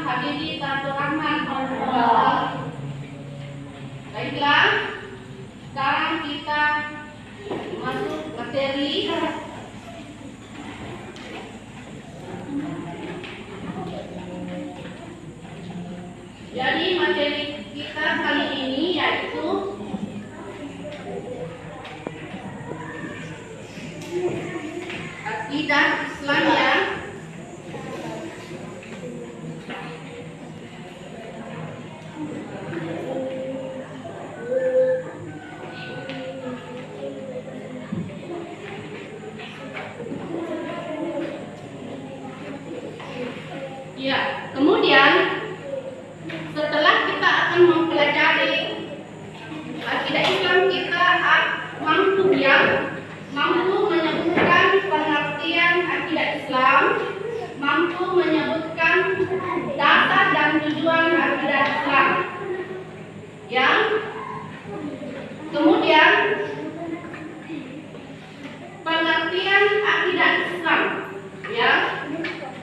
Habibie Tatur Rahman. Baiklah, sekarang kita masuk materi. Jadi materi kita kali ini yaitu akidah Islam ya. Ya, kemudian setelah kita akan mempelajari akidah Islam, kita mampu menyebutkan pengertian akidah Islam, mampu menyebutkan dasar dan tujuan akidah Islam. Ya. Kemudian pengertian akidah Islam. Ya.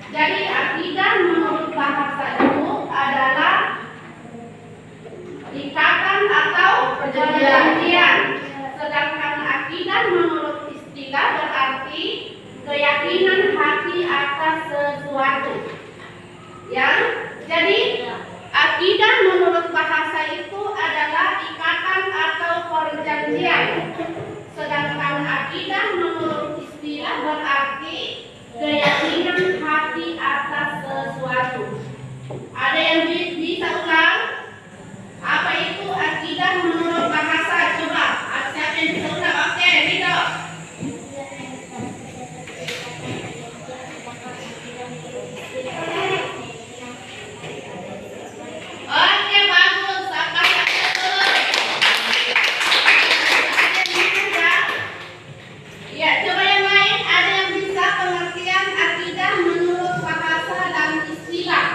Jadi akidah menurut bahasa itu adalah ikatan atau perjanjian. Sedangkan akidah menurut istilah berarti keyakinan hati atas sesuatu. Ya. Jadi akidah menurut bahasa itu adalah ikatan atau perjanjian. Sedangkan akidah menurut istilah berarti keyakinan hati atas sesuatu. Ada yang bisa ulang? Apa itu akidah menurut bahasa? Coba, siapa yang bisa ulang? Oke, Rido. Oke, bagus. Sampai satu. Ya, coba yang lain. Ada yang bisa pengertian akidah menurut bahasa dan istilah?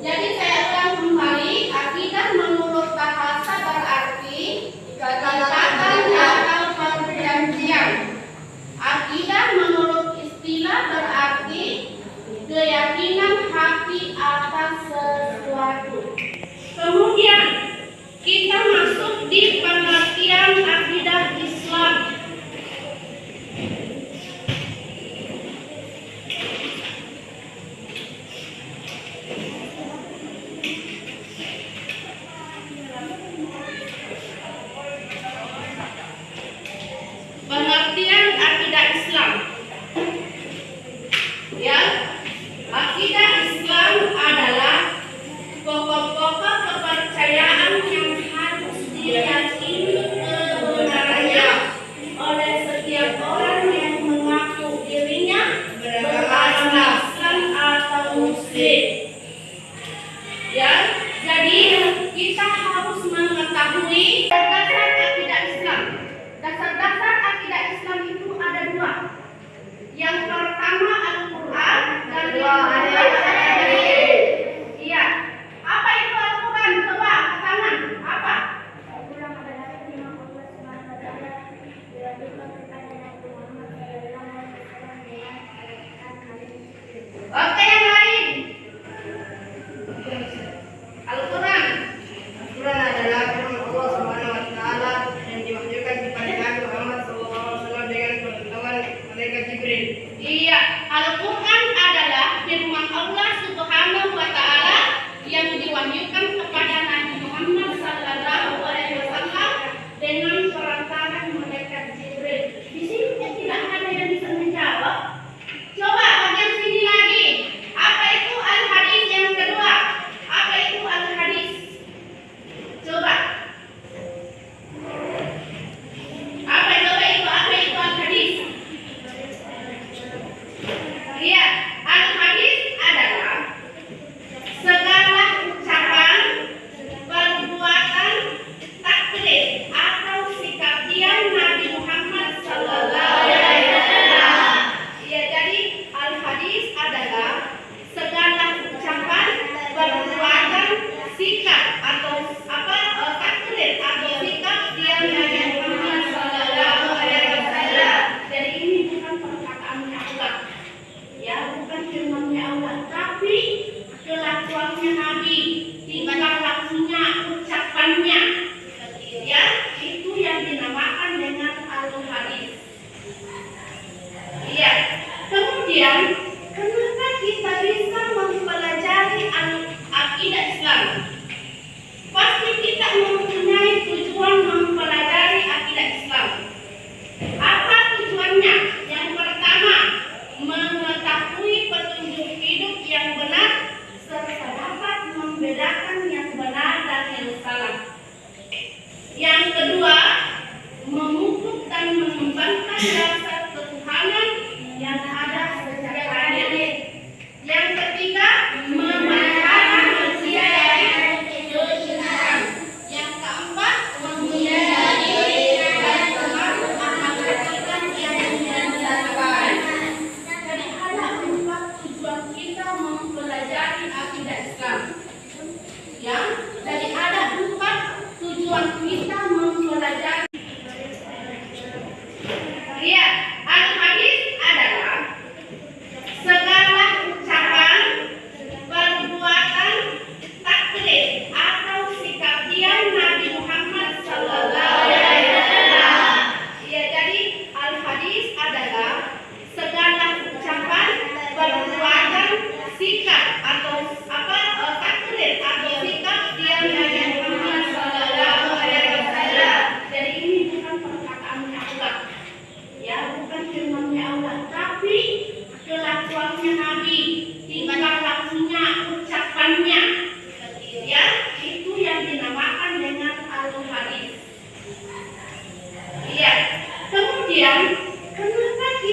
Jadi saya ulang kembali, akidah menurut bahasa berarti ikatan atau perjanjian. Akidah menurut istilah berarti keyakinan hati atas sesuatu. Kemudian kita masuk di pengertian akidah Islam. Pengertian akidah Islam. Ya, akidah Islam adalah pokok-pokok kepercayaan yang harus diyakini kebenarannya oleh setiap orang yang mengaku dirinya beragama Islam atau Muslim. Ya, jadi kita harus mengetahui dasar akidah Islam. Dasar-dasar akidah Islam itu ada dua. Yang pertama Al-Quran dan yang kedua hadis. Iya. Apa itu Al-Quran? Coba angkat tangan. Apa? Al-Quran adalah firman Allah Subhanahu wa taala dilanjutkan kepada Nabi Muhammad SAW. Oke, yang lain. Al-Quran. Al-Quran adalah firman Allah Subhanahu wa taala yang diwahyukan kepada Nabi Muhammad SAW dengan pengetahuan malaikat Jibril. Iya, Al-Quran adalah firman Allah Subhanahu wa taala yang diwahyukan kepada Nabi Muhammad SAW dengan perantaran malaikat Jibril. Di sini tidak ada yang bisa menjawab. Coba bagian sini lagi. Apa itu al-hadis yang kedua? Apa itu al-hadis? Coba. Apa itu al-hadis? Iya.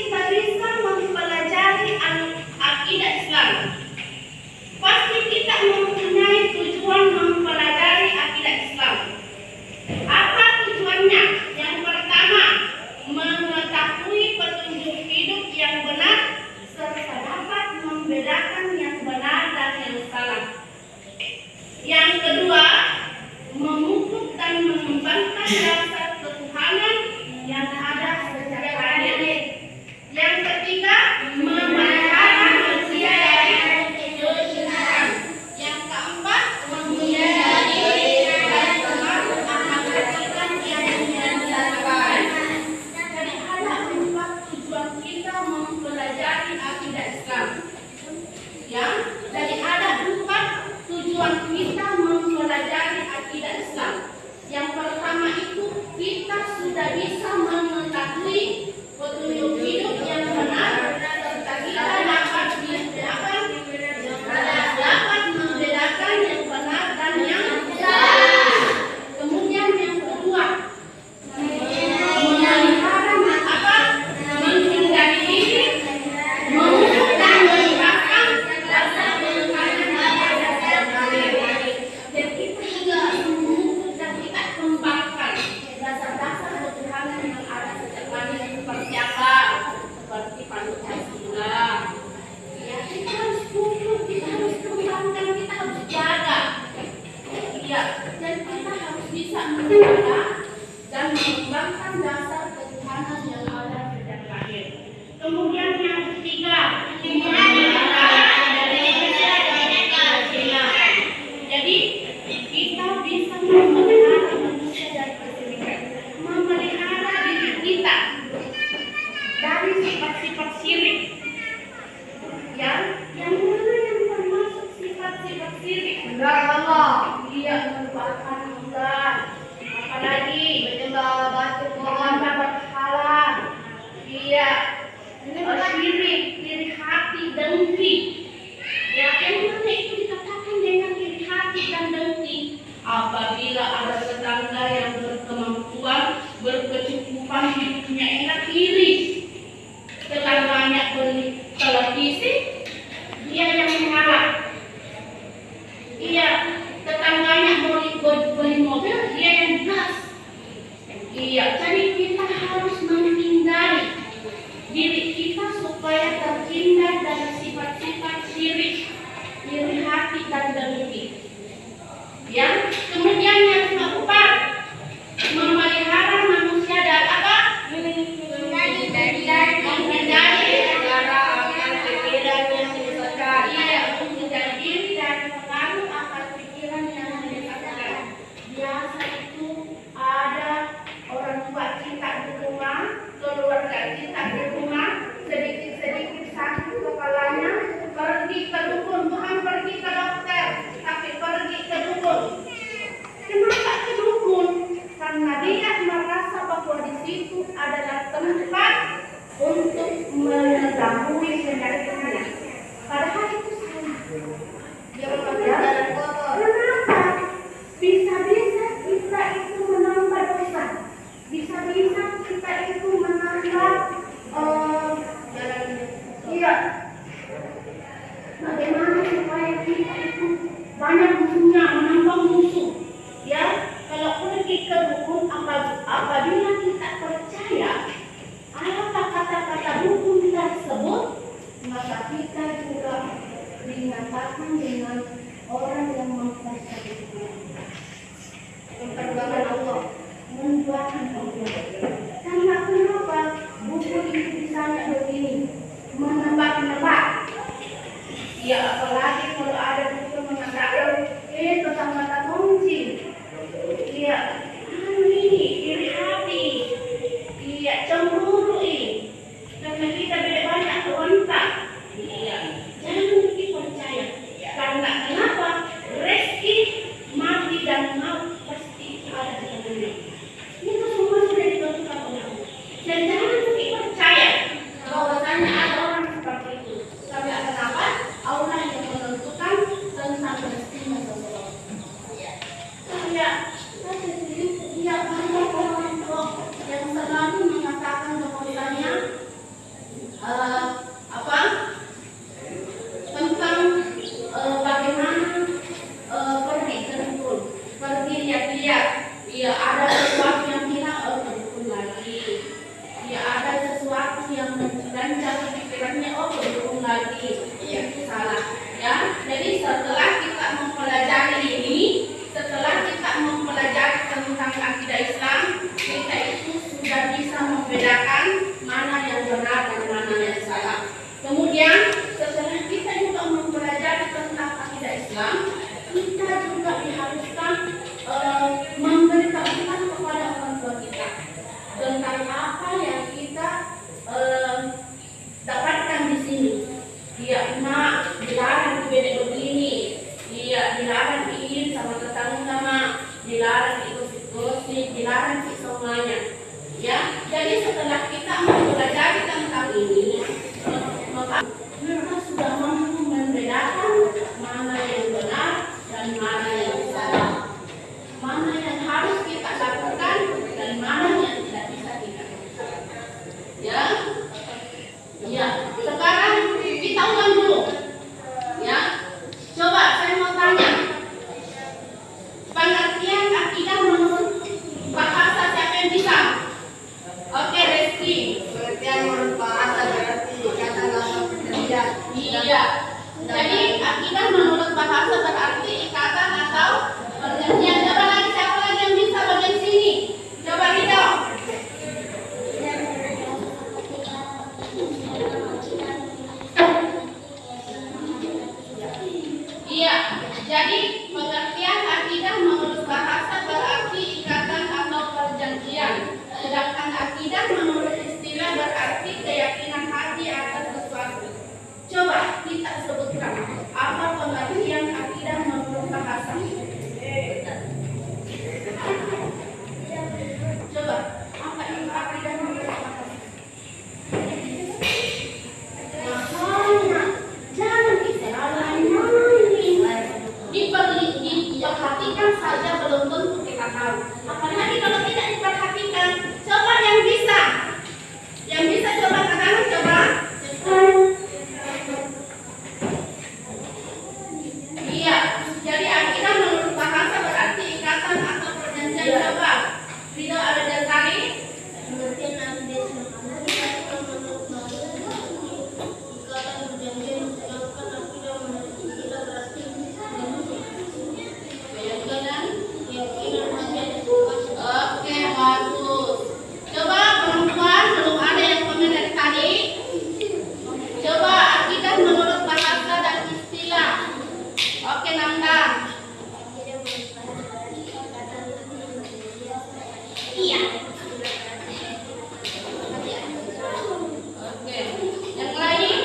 kita bisa mempelajari akidah Islam. Pasti kita mempunyai tujuan mempelajari akidah Islam. Apa tujuannya? Yang pertama, mengetahui petunjuk hidup yang benar serta dapat membedakan yang benar dan yang salah. Yang kedua, memupuk dan mengembangkan dasar ketuhanan yang ada sejak lahir. Yang ketiga, memelihara manusia dari kejahatan. Yang keempat, menghindari dan termasuk akan kebaikan yang menyenangkan. Jadi ada 4 tujuan kita mempelajari akidah Islam. Ya, jadi ada 4 tujuan kita mempelajari akidah Islam. Yang pertama itu kita sudah bisa mengetahui petunjuk hidup yang benar serta kita dapat membedakan yang benar dan yang salah. Kemudian yang kedua, memelihara menghindari diri, memupuk dan mengembangkan dasar ketuhanan yang ada sejak lahir. Dan kita juga memupuk dan kita kembangkan dasar-dasar ketuhanan yang ada sejak lahir seperti apa? Seperti Pancasila. Ya, kita harus pupuk, kita harus kembangkan, kita harus jaga. Ya, dan kita harus bisa menjaga dan mengembangkan dasar ketuhanan yang ada sejak lahir. Kemudian yang ketiga, jadi kita bisa memelihara manusia dari kesyirikan, memelihara diri kita dari sifat-sifat syirik. Yang mana yang termasuk sifat-sifat syirik? Benar Allah. Iya, melupakan Allah. Apalagi menyembah batu pohon, berhala. Iya, syirik, iri hati, dengki. Ya, yang mana itu dikatakan dengan iri hati dan dengki? Apabila ada tetangga yang berkemampuan, berkecukupan, hidupnya enak, iri. Tetangganya beli televisi, dia yang mengalah. Iya, tetangganya beli mobil, dia yang gas. Iya, jadi kita harus menghindari diri kita supaya terhindar dari sifat-sifat syirik, iri hati dan dengki. Ya, kemudian yang keempat, memelihara manusia dari apa? Menghindari segala akal pikiran yang menyesatkan. Iya, menghindari diri dari pengaruh akal pikiran yang menyesatkan. Biasa itu ada orang tua cinta di rumah, keluarga cinta di rumah, sedikit-sedikit sakit kepalanya, pergi ke dukun, bukan pergi ke dokter, tapi pergi ke dukun. Kenapa ke dukun? Karena dia merasa bahwa di situ adalah tempat untuk mengetahui penyakitnya. Padahal itu salah. Dia berkata, kenapa? Bisa-bisa kita itu menambah dosa. Bisa-bisa kita itu menambah bagaimana supaya kita itu banyak musuhnya, menambah musuh. Ya, kalau pergi ke dukun, apabila kita percaya apa kata-kata dukun tersebut, maka kita juga dinyatakan dengan orang yang mempercayai memperduakan Allah, menduakan Allah. Karena kenapa buku itu misalnya begini, menebak-nebak. Ya, apalagi kalau ada buku mengatakan tetangga kunci. Iya, ini iri hati. Iya, cemburu ini. Karena kita beda banyak wanita. Iya, jangan dipercaya. Karena eh, apa tentang bagaimana pergi lihat-lihat. Ya ada sesuatu yang hilang, betul lagi. Ya ada sesuatu yang mengganjal di pikirannya, betul lagi. Iya, salah. Ya, jadi setelah kita mempelajari ini, setelah kita mempelajari tentang akidah Islam, kita itu sudah bisa membedakan mana yang benar dan mana yang salah. Kemudian setelah kita juga mempelajari tentang akidah Islam, kita juga diharuskan memberitahukan kepada orang tua kita tentang apa yang kita dapatkan di sini. Dia nak dilarang beda begini, dia dilarang ingin sama tetangga, dilarang ikut-ikut, dilarang semuanya. Ya, jadi setelah kita mempelajari tentang ini, maka kita sudah mampu membedakan mana yang benar dan mana yang salah, mana yang harus kita lakukan dan mana yang tidak bisa kita lakukan. Ya, ya. Sekarang kita ulang dulu. Ya, coba saya mau tanya, pengertian akidah menurut bahasa siapa yang bisa? Oke, Reski. Pengertian menurut bahasa berarti ikatan atau perjanjian. Iya. Jadi akidah menurut bahasa berarti ikatan atau perjanjian. Coba lagi, siapa lagi yang bisa bagian sini? Coba Rido. Iya. Jadi pengertian akidah menurut bahasa berarti ikatan atau perjanjian. Sedangkan akidah menurut istilah berarti keyakinan hati atas sesuatu. Coba kita sebutkan apa pengertian akidah menurut bahasa. Coba apa itu akidah menurut bahasa? Makanya jangan diperhatikan saja belum tentu kita tahu. Apalagi kalau tidak diperhatikan. Coba yang bisa coba katakan, coba. Iya, jadi akidah menurut bahasa berarti ikatan atau perjanjian. Coba Rido ada dasari. Pengertian akidah menurut bahasa ikatan perjanjian, sedangkan akidah menurut istilah berarti keyakinan. Oke, bagus. Coba perempuan, belum ada yang komen dari tadi. Coba akidah menurut bahasa dan istilah. Oke, Nanda. Iya. Oke. Yang lain?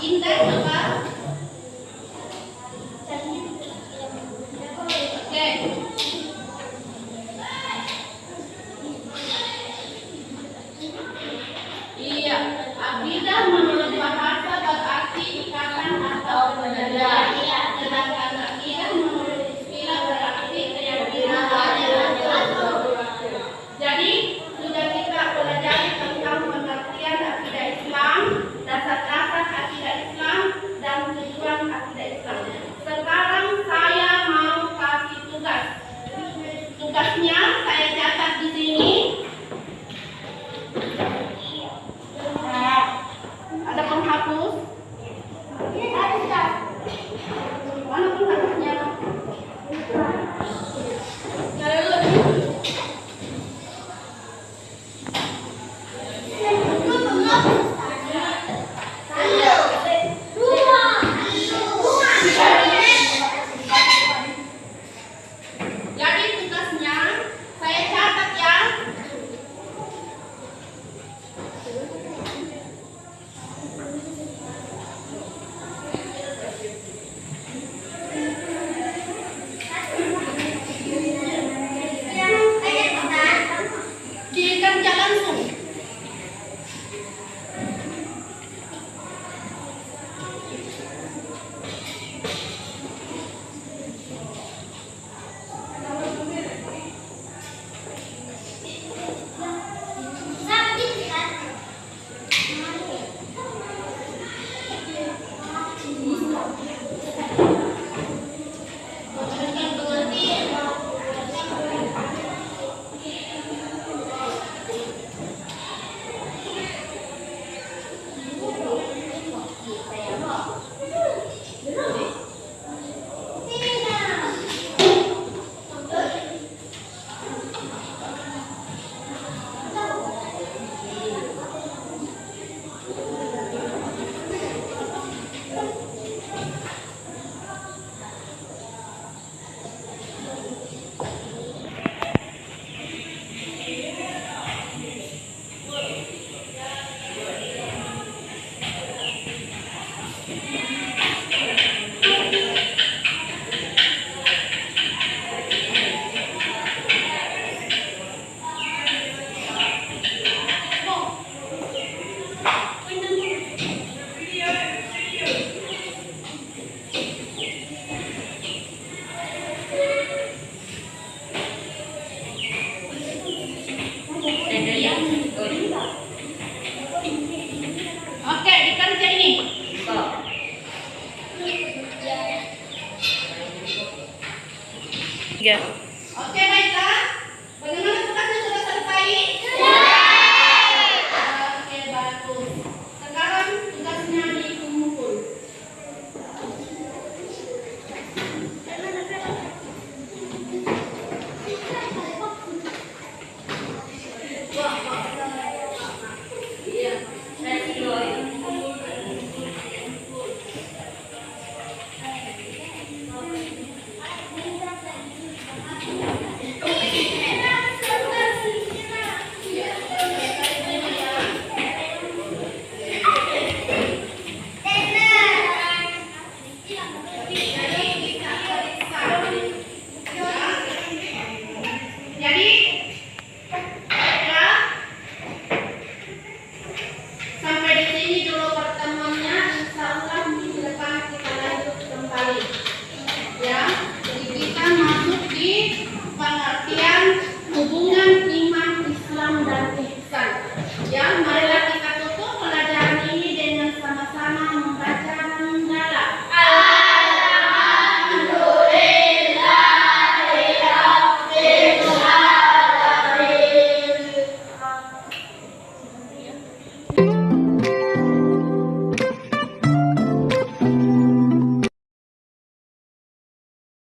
Indah, coba. Oke. Iya, akidah menurut bahasa berarti ikatan atau perjanjian. Sedangkan akidah menurut istilah berarti keyakinan. Jadi sudah kita pelajari tentang pengertian akidah Islam, dasar-dasar akidah Islam, dan tujuan akidah Islam. Sekarang saya mau kasih tugas. Tugasnya saya catat di sini. Ada ini? Bisa. Tiga. Oke, baiklah. Bagaimana tugasnya sudah selesai? Oke, bagus. Sekarang tugasnya